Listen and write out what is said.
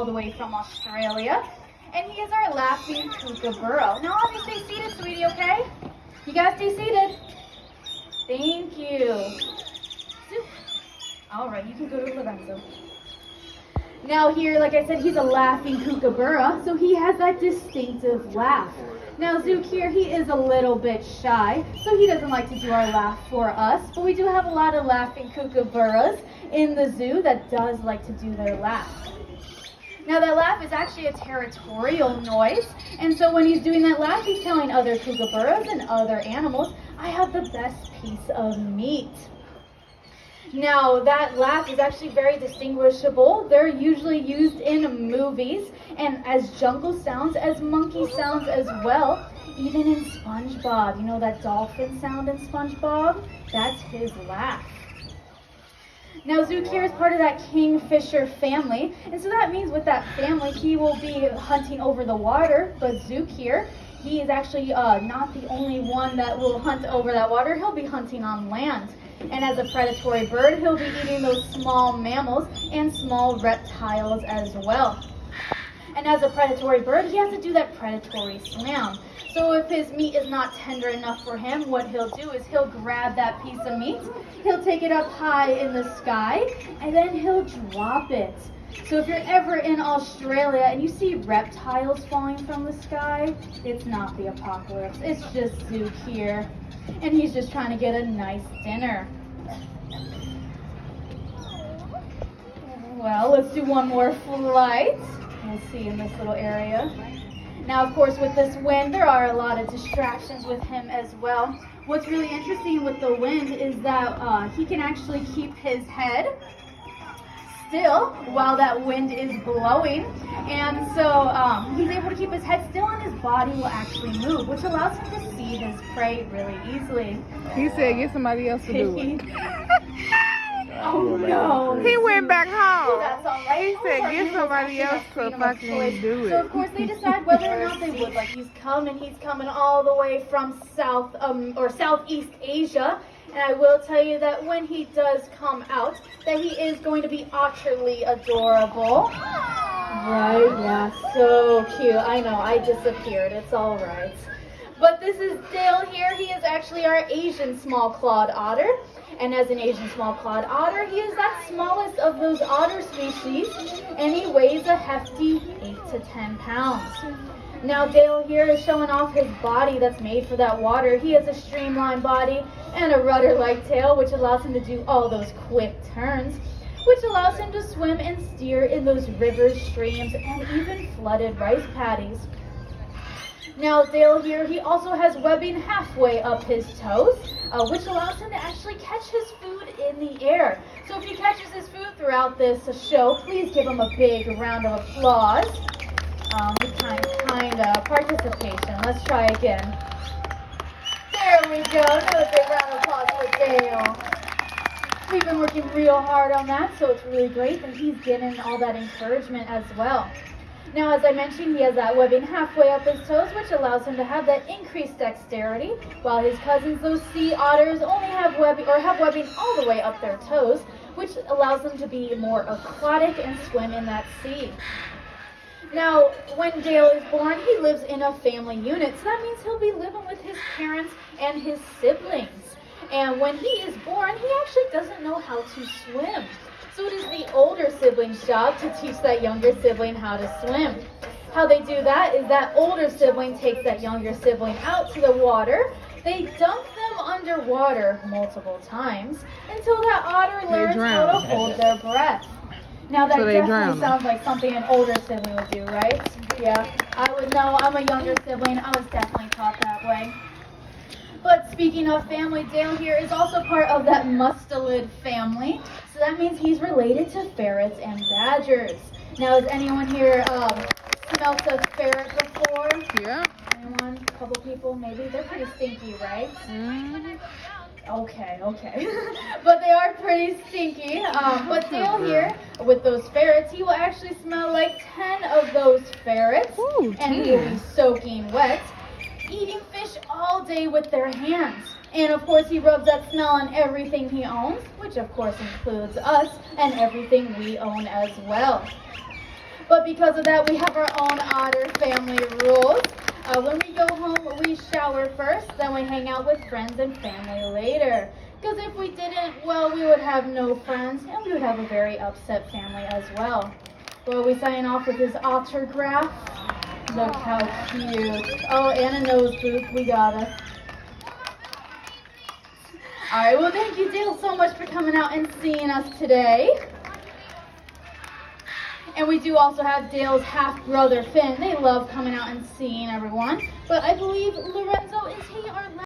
all the way from Australia. And he is our laughing kookaburra. Now, I'll just stay seated, sweetie, okay? You guys stay seated. Thank you. All right, you can go to Lorenzo. Now here, like I said, he's a laughing kookaburra, so he has that distinctive laugh. Now Zook here, he is a little bit shy, so he doesn't like to do our laugh for us, but we do have a lot of laughing kookaburras in the zoo that does like to do their laugh. Now that laugh is actually a territorial noise, and so when he's doing that laugh, he's telling other kookaburras and other animals, I have the best piece of meat. Now, that laugh is actually very distinguishable. They're usually used in movies and as jungle sounds, as monkey sounds as well. Even in SpongeBob, you know that dolphin sound in SpongeBob? That's his laugh. Now, Zook here is part of that kingfisher family, and so that means with that family, he will be hunting over the water, but Zook here, he is actually not the only one that will hunt over that water. He'll be hunting on land. And as a predatory bird, he'll be eating those small mammals and small reptiles as well. And as a predatory bird, he has to do that predatory swim. So if his meat is not tender enough for him, what he'll do is he'll grab that piece of meat, he'll take it up high in the sky, and then he'll drop it. So if you're ever in Australia and you see reptiles falling from the sky, it's not the apocalypse. It's just Zook here. And he's just trying to get a nice dinner. Well, let's do one more flight. We'll see in this little area. Now, of course, with this wind, there are a lot of distractions with him as well. What's really interesting with the wind is that he can actually keep his head still while that wind is blowing, and so he's able to keep his head still and his body will actually move, which allows him to see his prey really easily. He said get somebody else to do it. Oh no. He went back home. Oh, that's all right. He said get somebody else to fucking do So of it. course they decide whether or not they would. Like he's coming all the way from Southeast Asia. And I will tell you that when he does come out, that he is going to be utterly adorable. Right, yeah, so cute. I know, I disappeared. It's all right. But this is Dale here. He is actually our Asian small-clawed otter. And as an Asian small-clawed otter, he is that smallest of those otter species. And he weighs a hefty 8 to 10 pounds. Now Dale here is showing off his body that's made for that water. He has a streamlined body and a rudder-like tail, which allows him to do all those quick turns, which allows him to swim and steer in those rivers, streams, and even flooded rice paddies. Now Dale here, he also has webbing halfway up his toes, which allows him to actually catch his food in the air. So if he catches his food throughout this show, please give him a big round of applause. Kind of participation. Let's try again. There we go. Another big round of applause for Dale. We've been working real hard on that, so it's really great that he's getting all that encouragement as well. Now, as I mentioned, he has that webbing halfway up his toes, which allows him to have that increased dexterity, while his cousins, those sea otters, only have webbing all the way up their toes, which allows them to be more aquatic and swim in that sea. Now, when Dale is born, he lives in a family unit, so that means he'll be living with his parents and his siblings. And when he is born, he actually doesn't know how to swim. So it is the older sibling's job to teach that younger sibling how to swim. How they do that is that older sibling takes that younger sibling out to the water. They dunk them underwater multiple times until that otter learns how to hold their breath. Now that definitely sounds like something an older sibling would do, right? Yeah, I would know. I'm a younger sibling. I was definitely taught that way. But speaking of family, Dale here is also part of that mustelid family. So that means he's related to ferrets and badgers. Now, has anyone here smelt a ferret before? Yeah. Anyone? A couple people, maybe? They're pretty stinky, right? Mm-hmm. Okay. But they are pretty stinky. But Dale here, with those ferrets, he will actually smell like 10 of those ferrets. Ooh, and he will be soaking wet, eating fish all day with their hands. And of course, he rubs that smell on everything he owns, which of course includes us and everything we own as well. But because of that, we have our own Otter family rules. When we go home, we shower first, then we hang out with friends and family later. Because if we didn't, well, we would have no friends, and we would have a very upset family as well. Well, we sign off with his autograph. Look how cute. Oh, and a nose boot. We gotta. All right, well, thank you, Dale, so much for coming out and seeing us today. And we do also have Dale's half-brother, Finn. They love coming out and seeing everyone. But I believe Lorenzo, is he our last?